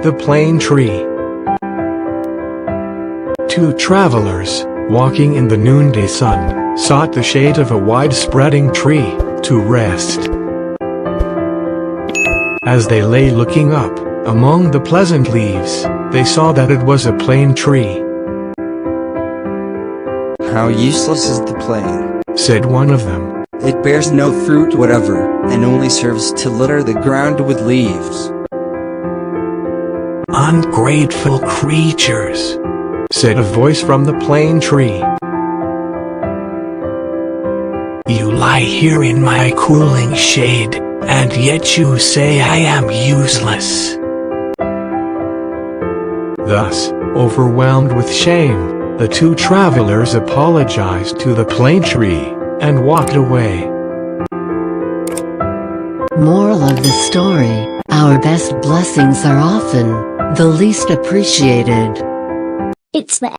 the plane tree. Two travelers, walking in the noonday sun, sought the shade of a wide-spreading tree to rest. As they lay looking up, among the pleasant leaves, they saw that it was a plane tree. "How useless is the plane," said one of them. "It bears no fruit whatever, and only serves to litter the ground with leaves." "Ungrateful creatures," said a voice from the plane tree. "You lie here in my cooling shade, and yet you say I am useless." Thus, overwhelmed with shame, the two travelers apologized to the plane tree and walked away. Moral of the story: our best blessings are often the least appreciated. It's the